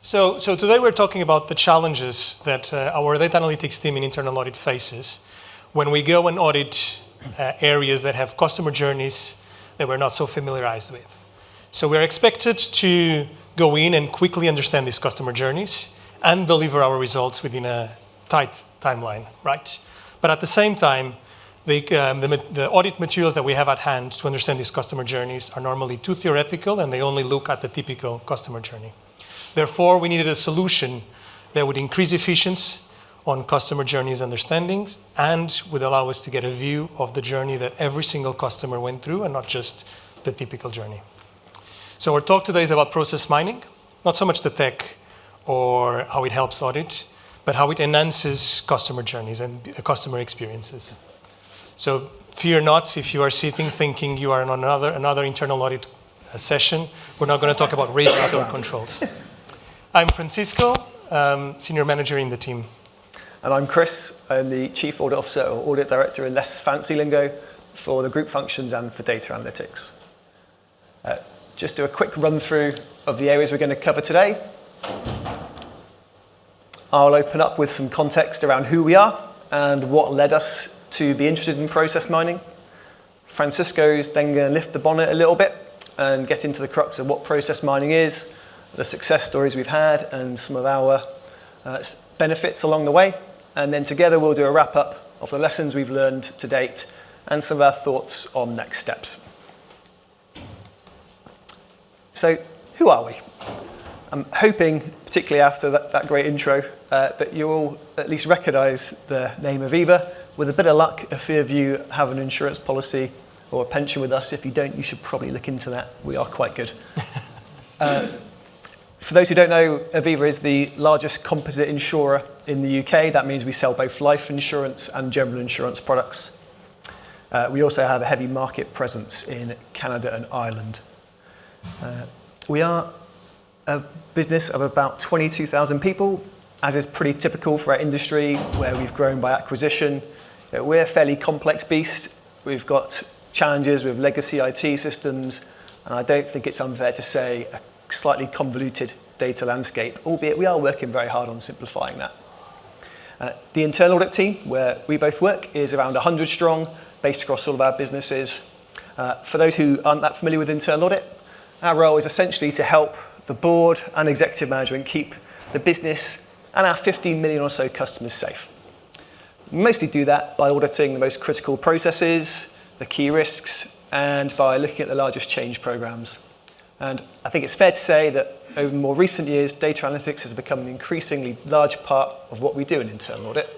So today we're talking about the challenges that our data analytics team in internal audit faces when we go and audit areas that have customer journeys that we're not so familiarized with. So we're expected to go in and quickly understand these customer journeys and deliver our results within a tight timeline, right? But at the same time, the audit materials that we have at hand to understand these customer journeys are normally too theoretical and they only look at the typical customer journey. Therefore, we needed a solution that would increase efficiency on customer journeys understandings and would allow us to get a view of the journey that every single customer went through and not just the typical journey. So our talk today is about process mining, not so much the tech or how it helps audit, but how it enhances customer journeys and customer experiences. So fear not if you are sitting thinking you are on another internal audit session. We're not going to talk about risks or controls. I'm Francisco, Senior Manager in the team. And I'm Chris. I'm the Chief Audit Officer or Audit Director in less fancy lingo for the group functions and for data analytics. Just do a quick run through of the areas we're going to cover today. I'll open up with some context around who we are and what led us to be interested in process mining. Francisco is then going to lift the bonnet a little bit and get into the crux of what process mining is, the success stories we've had, and some of our benefits along the way. And then together we'll do a wrap-up of the lessons we've learned to date and some of our thoughts on next steps. So, who are we? I'm hoping, particularly after that great intro, that you all at least recognise the name Aviva. With a bit of luck, a few of you have an insurance policy or a pension with us. If you don't, you should probably look into that. We are quite good. For those who don't know, Aviva is the largest composite insurer in the UK. That means we sell both life insurance and general insurance products. We also have a heavy market presence in Canada and Ireland. We are a business of about 22,000 people, as is pretty typical for our industry, where we've grown by acquisition. We're a fairly complex beast. We've got challenges with legacy IT systems, and I don't think it's unfair to say a slightly convoluted data landscape, albeit we are working very hard on simplifying that. The internal audit team, where we both work, is around 100 strong, based across all of our businesses. For those who aren't that familiar with internal audit, our role is essentially to help the board and executive management keep the business and our 15 million or so customers safe. We mostly do that by auditing the most critical processes, the key risks, and by looking at the largest change programs. And I think it's fair to say that over more recent years, data analytics has become an increasingly large part of what we do in internal audit.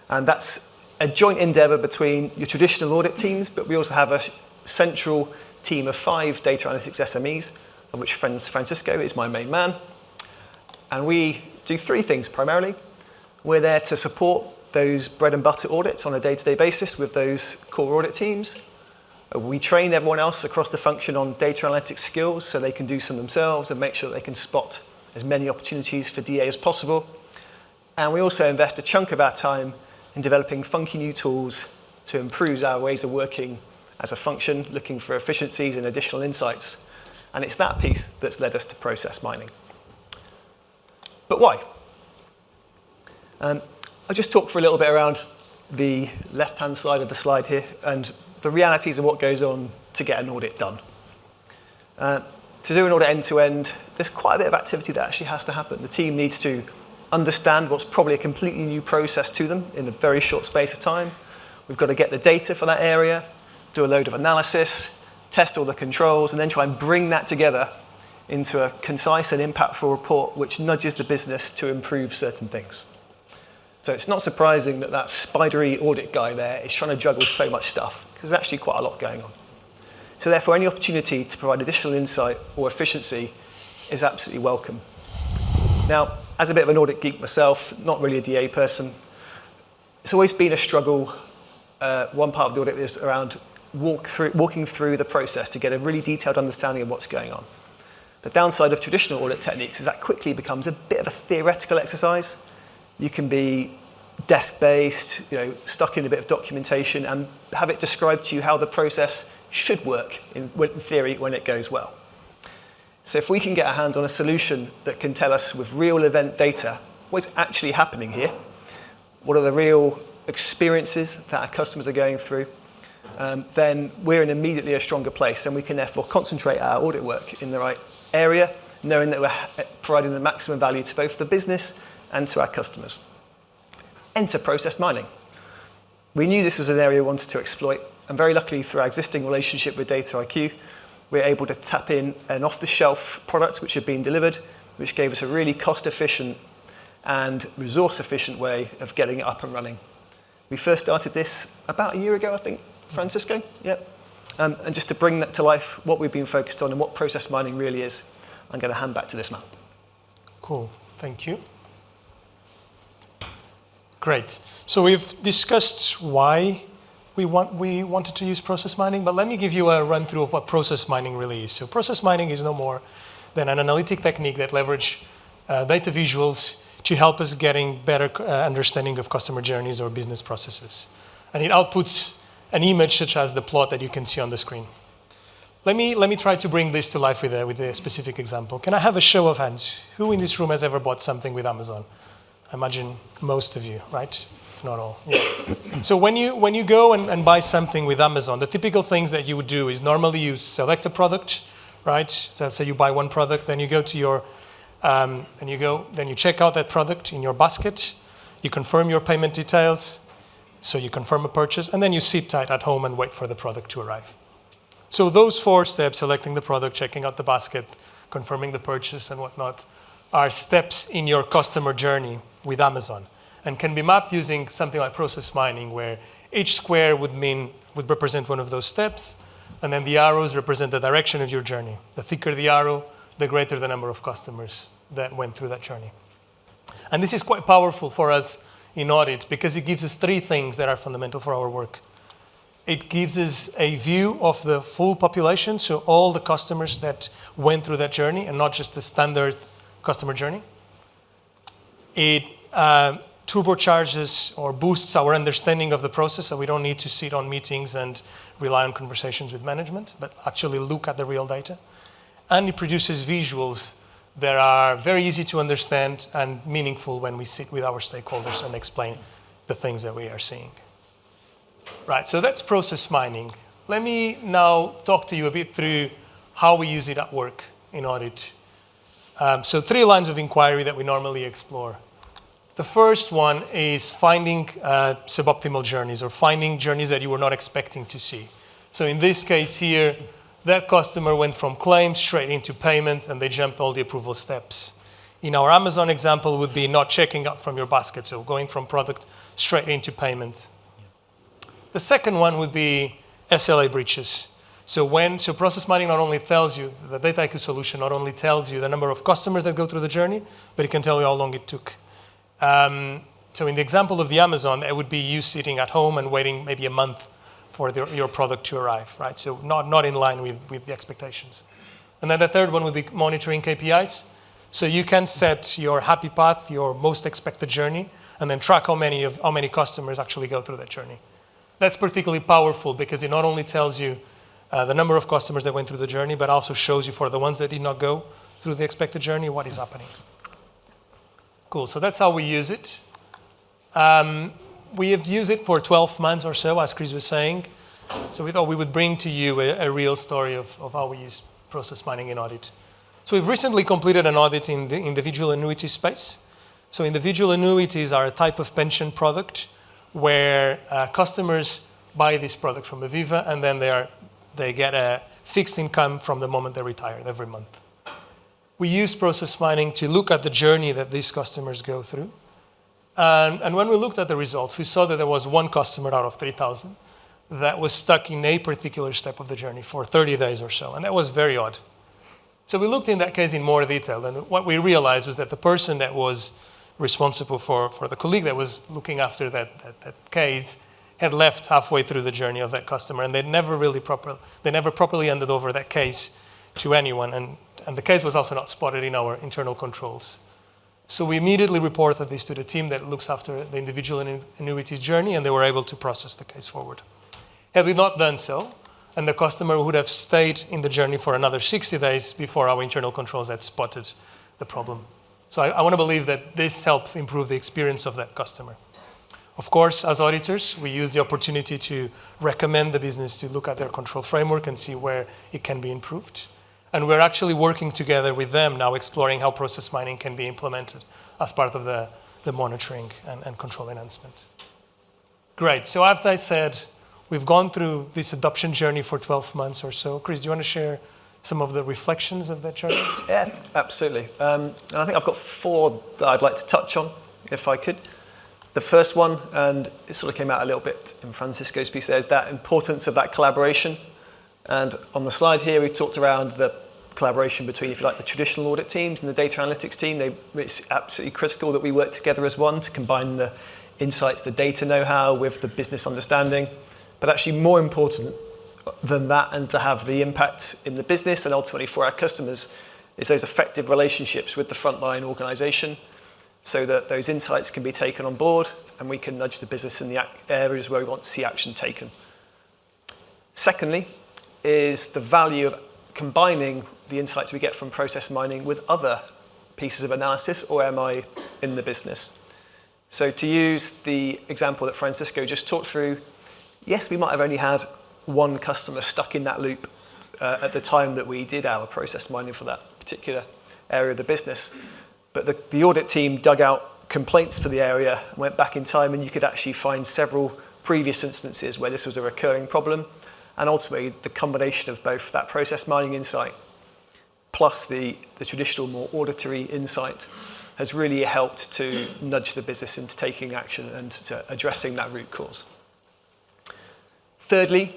And that's a joint endeavour between your traditional audit teams, but we also have a central team of 5 data analytics SMEs, of which Francisco is my main man. And we do 3 things primarily. We're there to support those bread and butter audits on a day-to-day basis with those core audit teams. We train everyone else across the function on data analytics skills so they can do some themselves and make sure they can spot as many opportunities for DA as possible. And we also invest a chunk of our time in developing funky new tools to improve our ways of working as a function, looking for efficiencies and additional insights. And it's that piece that's led us to process mining. But why? I'll just talk for a little bit around the left-hand side of the slide here and the realities of what goes on to get an audit done. To do an audit end-to-end, there's quite a bit of activity that actually has to happen. The team needs to understand what's probably a completely new process to them in a very short space of time. We've got to get the data for that area, do a load of analysis, test all the controls, and then try and bring that together into a concise and impactful report which nudges the business to improve certain things. So it's not surprising that that spidery audit guy there is trying to juggle so much stuff, because there's actually quite a lot going on. So therefore, any opportunity to provide additional insight or efficiency is absolutely welcome. Now, as a bit of an audit geek myself, not really a DA person, it's always been a struggle. One part of the audit is around walking through the process to get a really detailed understanding of what's going on. The downside of traditional audit techniques is that quickly becomes a bit of a theoretical exercise. You can be desk-based, stuck in a bit of documentation and have it described to you how the process should work in theory when it goes well. So if we can get our hands on a solution that can tell us with real event data what's actually happening here, what are the real experiences that our customers are going through, then we're in immediately a stronger place, and we can therefore concentrate our audit work in the right area, knowing that we're providing the maximum value to both the business and to our customers. Enter process mining. We knew this was an area we wanted to exploit, and very luckily through our existing relationship with Dataiku, we're able to tap in an off-the-shelf product which had been delivered, which gave us a really cost-efficient and resource-efficient way of getting it up and running. We first started this about a year ago, I think, Francisco? Yep. And just to bring that to life, what we've been focused on and what process mining really is, I'm going to hand back to this man. Cool, thank you. Great. So we've discussed why we wanted to use process mining, but let me give you a run through of what process mining really is. So process mining is no more than an analytic technique that leverages data visuals to help us getting better understanding of customer journeys or business processes. And it outputs an image such as the plot that you can see on the screen. Let me try to bring this to life with a specific example. Can I have a show of hands? Who in this room has ever bought something with Amazon? I imagine most of you, right? If not all. Yeah. So when you go and buy something with Amazon, the typical things that you would do is normally you select a product, right? So let's say you buy one product, then you go to your, then you check out that product in your basket, you confirm your payment details, so you confirm a purchase, and then you sit tight at home and wait for the product to arrive. So those 4 steps, selecting the product, checking out the basket, confirming the purchase and whatnot, are steps in your customer journey with Amazon, and can be mapped using something like process mining, where each square would represent one of those steps, and then the arrows represent the direction of your journey. The thicker the arrow, the greater the number of customers that went through that journey. And this is quite powerful for us in audit because it gives us 3 things that are fundamental for our work. It gives us a view of the full population, so all the customers that went through that journey and not just the standard customer journey. It turbocharges or boosts our understanding of the process, so we don't need to sit on meetings and rely on conversations with management, but actually look at the real data. And it produces visuals that are very easy to understand and meaningful when we sit with our stakeholders and explain the things that we are seeing. Right, so that's process mining. Let me now talk to you a bit through how we use it at work in audit. So 3 lines of inquiry that we normally explore. The first one is finding suboptimal journeys or finding journeys that you were not expecting to see. So in this case here, that customer went from claim straight into payment and they jumped all the approval steps. In our Amazon example, it would be not checking out from your basket, so going from product straight into payment. The second one would be SLA breaches. So process mining not only tells you, the Dataiku solution not only tells you the number of customers that go through the journey, but it can tell you how long it took. So in the example of the Amazon, it would be you sitting at home and waiting maybe a month for your product to arrive, right? So not in line with the expectations. And then the third one would be monitoring KPIs. So you can set your happy path, your most expected journey, and then track how many customers actually go through that journey. That's particularly powerful because it not only tells you the number of customers that went through the journey, but also shows you for the ones that did not go through the expected journey, what is happening. Cool, so that's how we use it. We have used it for 12 months or so, as Chris was saying. So we thought we would bring to you a real story of how we use process mining in audit. So we've recently completed an audit in the individual annuity space. So individual annuities are a type of pension product where customers buy this product from Aviva and then they get a fixed income from the moment they retire every month. We use process mining to look at the journey that these customers go through. And when we looked at the results, we saw that there was one customer out of 3,000 that was stuck in a particular step of the journey for 30 days or so, and that was very odd. So we looked in that case in more detail, and what we realized was that the person that was responsible for the colleague that was looking after that case had left halfway through the journey of that customer, and they never properly handed over that case to anyone, and the case was also not spotted in our internal controls. So we immediately reported this to the team that looks after the individual annuities journey, and they were able to process the case forward. Had we not done so, and the customer would have stayed in the journey for another 60 days before our internal controls had spotted the problem. So I want to believe that this helped improve the experience of that customer. Of course, as auditors, we use the opportunity to recommend the business to look at their control framework and see where it can be improved. And we're actually working together with them now, exploring how process mining can be implemented as part of the monitoring and control enhancement. Great. So as I said, we've gone through this adoption journey for 12 months or so. Chris, do you want to share some of the reflections of that journey? Yeah, absolutely. And I think I've got 4 that I'd like to touch on, if I could. The first one, and it sort of came out a little bit in Francisco's piece there, is that importance of that collaboration. And on the slide here, we talked around the collaboration between, if you like, the traditional audit teams and the data analytics team. It's absolutely critical that we work together as one to combine the insights, the data know-how with the business understanding. But actually more important than that, and to have the impact in the business and ultimately for our customers, is those effective relationships with the frontline organisation, so that those insights can be taken on board and we can nudge the business in the areas where we want to see action taken. Secondly, is the value of combining the insights we get from process mining with other pieces of analysis or MI in the business. So to use the example that Francisco just talked through, yes, we might have only had one customer stuck in that loop at the time that we did our process mining for that particular area of the business. But the audit team dug out complaints for the area, went back in time, and you could actually find several previous instances where this was a recurring problem. And ultimately, the combination of both that process mining insight plus the traditional, more auditory insight has really helped to nudge the business into taking action and to addressing that root cause. Thirdly,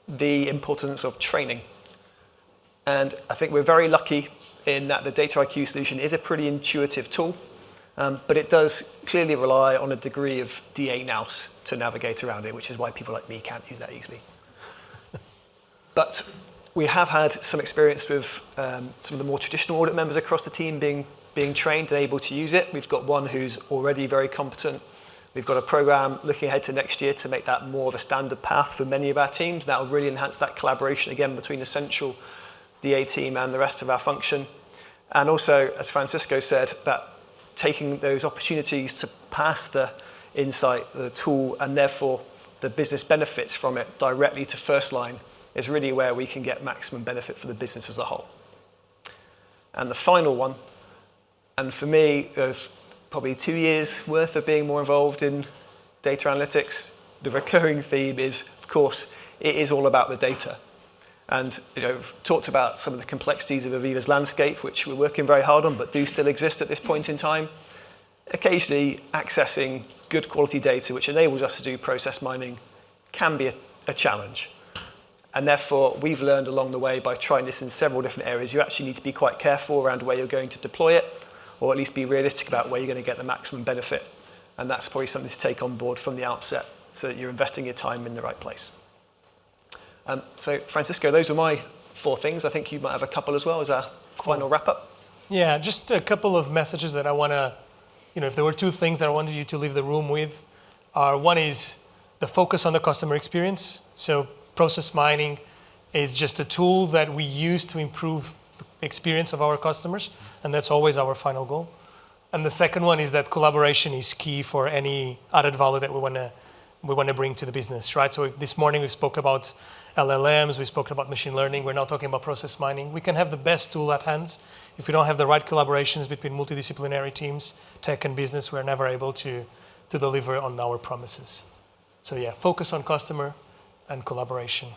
the importance of training. And I think we're very lucky in that the Dataiku solution is a pretty intuitive tool, but it does clearly rely on a degree of DA nous to navigate around it, which is why people like me can't use that easily. But we have had some experience with some of the more traditional audit members across the team being trained and able to use it. We've got one who's already very competent. We've got a program looking ahead to next year to make that more of a standard path for many of our teams. That will really enhance that collaboration again between the central DA team and the rest of our function. And also, as Francisco said, that taking those opportunities to pass the insight, the tool, and therefore the business benefits from it directly to first line is really where we can get maximum benefit for the business as a whole. And the final one, and for me, of probably 2 years worth of being more involved in data analytics, the recurring theme is, of course, it is all about the data. And we've talked about some of the complexities of Aviva's landscape, which we're working very hard on, but do still exist at this point in time. Occasionally, accessing good quality data, which enables us to do process mining, can be a challenge. And therefore, we've learned along the way by trying this in several different areas, you actually need to be quite careful around where you're going to deploy it, or at least be realistic about where you're going to get the maximum benefit. And that's probably something to take on board from the outset, so that you're investing your time in the right place. So, Francisco, those were my 4 things. I think you might have a couple as well as our final wrap-up. Yeah, just a couple of messages that I want to, if there were 2 things that I wanted you to leave the room with, one is the focus on the customer experience. So process mining is just a tool that we use to improve the experience of our customers, and that's always our final goal. And the second one is that collaboration is key for any added value that we want to bring to the business, right? So this morning we spoke about LLMs, we spoke about machine learning, we're now talking about process mining. We can have the best tool at hand. If we don't have the right collaborations between multidisciplinary teams, tech and business, we're never able to deliver on our promises. So yeah, focus on customer and collaboration.